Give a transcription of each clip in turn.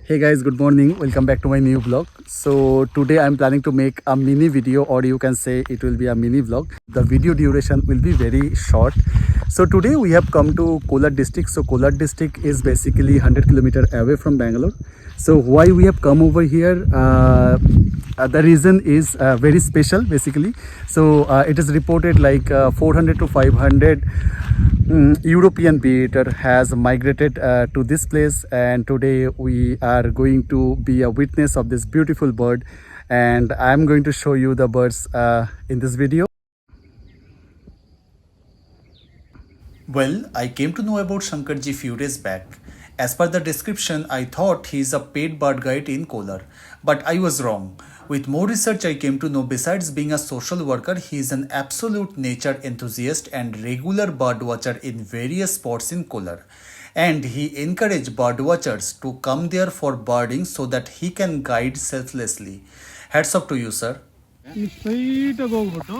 Hey guys, good morning. Welcome back to my new vlog. So today I'm planning to make a mini video, or you can say it will be a mini vlog. The video duration will be very short. So today we have come to Kolar district. So Kolar district is basically 100 kilometer away from Bangalore. So why we have come over here? The reason is very special basically. So it is reported like 400 to 500 European beater has migrated to this place, and today we are going to be a witness of this beautiful bird, and I'm going to show you the birds in this video. Well, I came to know about Shankar G few days back. As per the description, I thought he is a paid bird guide in Kolar, but I was wrong. With more research, I came to know besides being a social worker, he is an absolute nature enthusiast and regular bird watcher in various spots in Kolar. And he encouraged bird watchers to come there for birding so that he can guide selflessly. Hats off to you, sir. ನೀವು ಸ್ಟ್ರೈಟಾಗಿ ಹೋಗ್ಬಿಟ್ಟು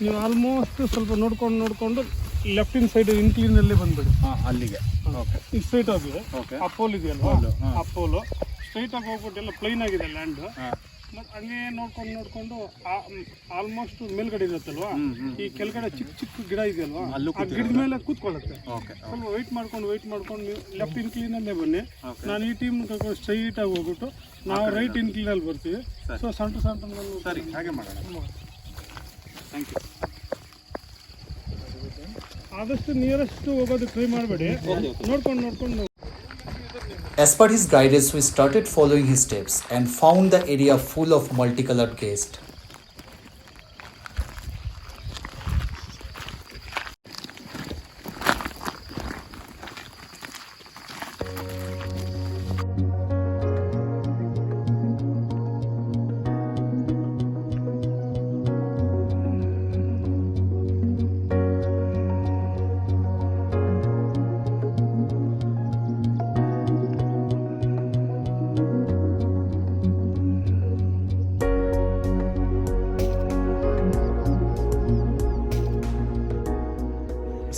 ನೀವು almost ಸ್ವಲ್ಪ ನೋಡ್ಕೊಂಡು ಲೆಫ್ಟಿನ side ಇನ್ಕ್ಲೀನಲ್ಲಿ ಬಂದ್ಬಿಡಿ ಅಲ್ಲಿಗೆ ಈಗ straight ಆಗಿ ಅಪ್ಪೋಲ್ ಇದೆಯಲ್ವಾ ಅಪ್ಪೋಲು ಸ್ಟ್ರೈಟಾಗಿ ಹೋಗ್ಬಿಟ್ಟು ಎಲ್ಲ ಪ್ಲೈನ್ ಆಗಿದೆ ಲ್ಯಾಂಡ್ ಮತ್ತು ಹಂಗೆ ನೋಡ್ಕೊಂಡು ಆಲ್ಮೋಸ್ಟ್ ಮೇಲ್ಗಡೆ ಇರುತ್ತಲ್ವಾ ಈ ಕೆಳಗಡೆ ಚಿಕ್ಕ ಗಿಡ ಇದೆಯಲ್ವಾ ಆ ಗಿಡದ ಮೇಲೆ ಕೂತ್ಕೊಳ್ಳುತ್ತೆ ಸ್ವಲ್ಪ ವೆಯ್ಟ್ ಮಾಡ್ಕೊಂಡು ನೀವು ಲೆಫ್ಟ್ ಇನ್ಕ್ಲೀನಲ್ಲೇ ಬನ್ನಿ ನಾನು ಈ ಟೀಮ್ ಕರ್ಕೊಂಡು ಸ್ಟ್ರೈಟಾಗಿ ಹೋಗ್ಬಿಟ್ಟು ನಾವು ರೈಟ್ ಇನ್ಕ್ಲೀನಲ್ಲಿ ಬರ್ತೀವಿ ಸೊ ಸಣ್ಣ ಸರಿ ಹಾಗೆ ಮಾಡೋಣ ಥ್ಯಾಂಕ್ ಯು ಆದಷ್ಟು ನಿಯರೆಸ್ಟ್ ಹೋಗೋದು ಟ್ರೈ ಮಾಡಬೇಡಿ ನೋಡ್ಕೊಂಡು As per his guidance, we started following his steps and found the area full of multicolored guests.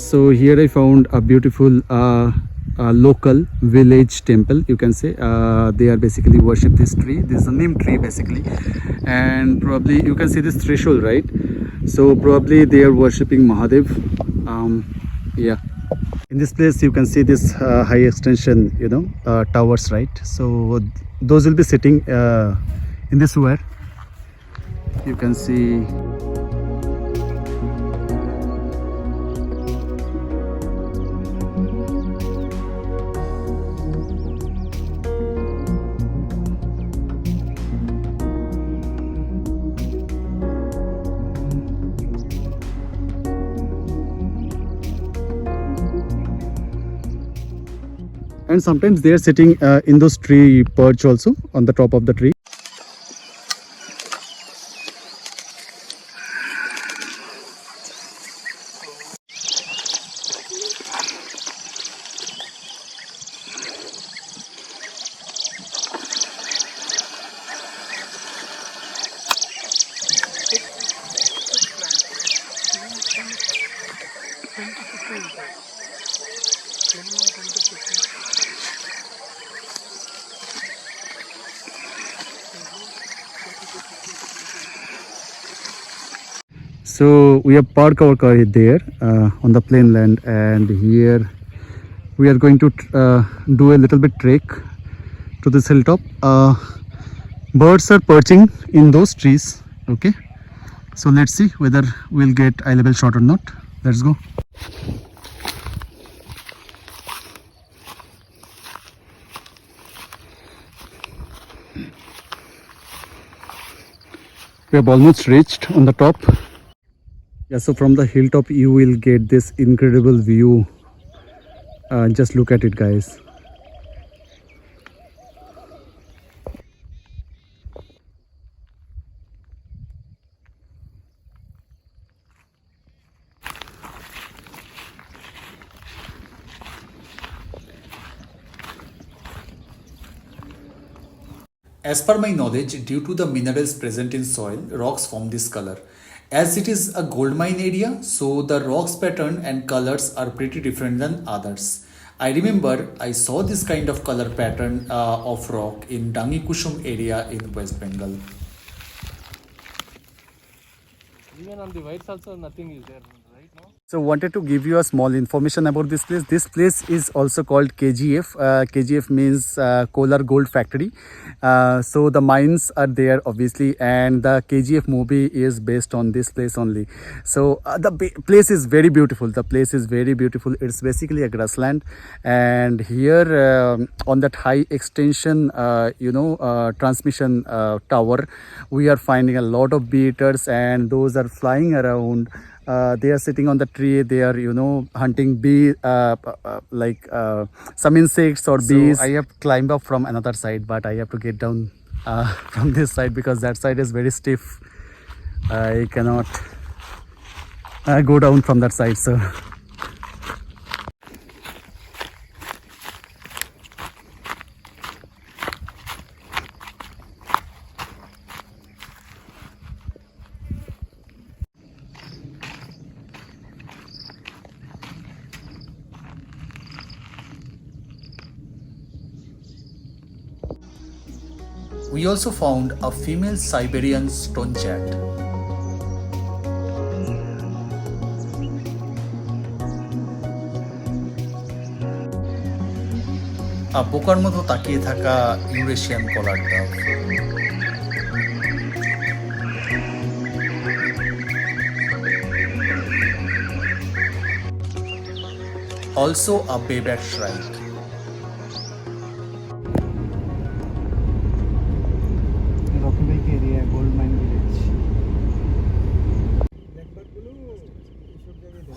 So here I found a beautiful local village temple, you can say. They are basically worship this tree. This is a neem tree basically, and probably you can see this threshold, right? So probably they are worshipping Mahadev. Yeah, in this place you can see this high extension, towers, right? So those will be sitting in this where you can see. And sometimes they are sitting in those tree perch also on the top of the tree. So we have parked our car there on the plain land, and here we are going to do a little bit trek to this hilltop. Birds are perching in those trees. Okay, so let's see whether we'll get eye level shot or not. Let's go. We have almost reached on the top. Yeah, so from the hilltop you will get this incredible view. Just look at it, guys. As per my knowledge, due to the minerals present in soil, rocks form this color. As it is a gold mine area, so the rocks pattern and colors are pretty different than others. I remember I saw this kind of color pattern of rock in Dangi Kushum area in West Bengal. Even on the whites also nothing is there right now. So wanted to give you a small information about this place. This place is also called KGF. KGF means Kolar Gold Factory. So the mines are there obviously, and the KGF movie is based on this place only. So the place is very beautiful. The place is very beautiful. It's basically a grassland, and here on that high extension, transmission tower, we are finding a lot of bee-eaters, and those are flying around. They are sitting on the tree. They are, hunting bee, some insects or bees. So I have climbed up from another side, but I have to get down from this side because that side is very stiff. I cannot go down from that side. So. We also found a female Siberian stone cat. A বোকার মতো তাকিয়ে থাকা Eurasian কলার ডাব। Also a bayback shrike.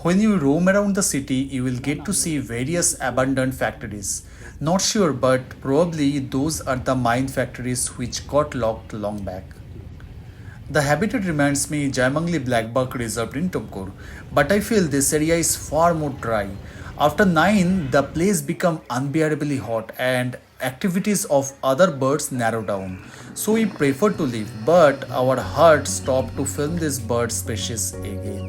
When you roam around the city, you will get to see various abandoned factories. Not sure, but probably those are the mine factories which got locked long back. The habitat reminds me Jayamangali Blackbuck reserved in Tumkur, but I feel this area is far more dry. After 9, the place become unbearably hot and activities of other birds narrow down. So we prefer to leave, but our heart stopped to film this bird species again.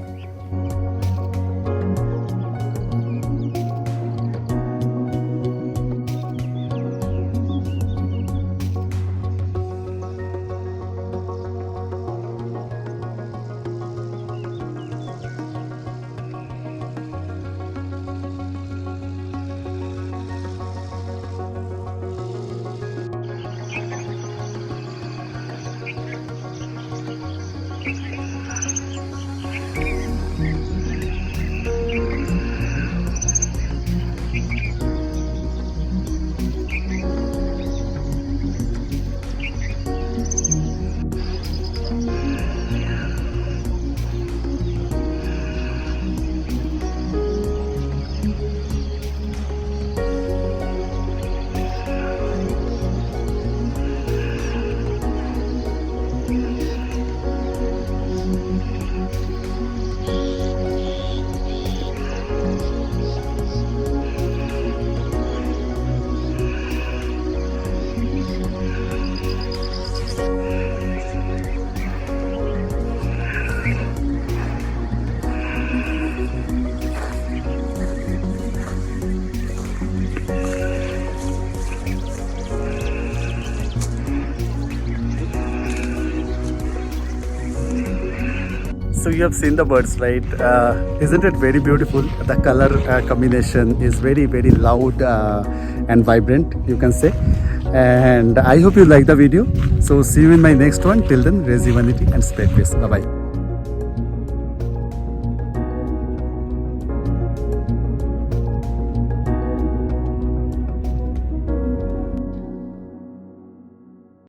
So you have seen the birds, right? Isn't it very beautiful? The color combination is very, very loud and vibrant, you can say. And I hope you like the video. So see you in my next one. Till then, raise humanity and spread peace. Bye-bye.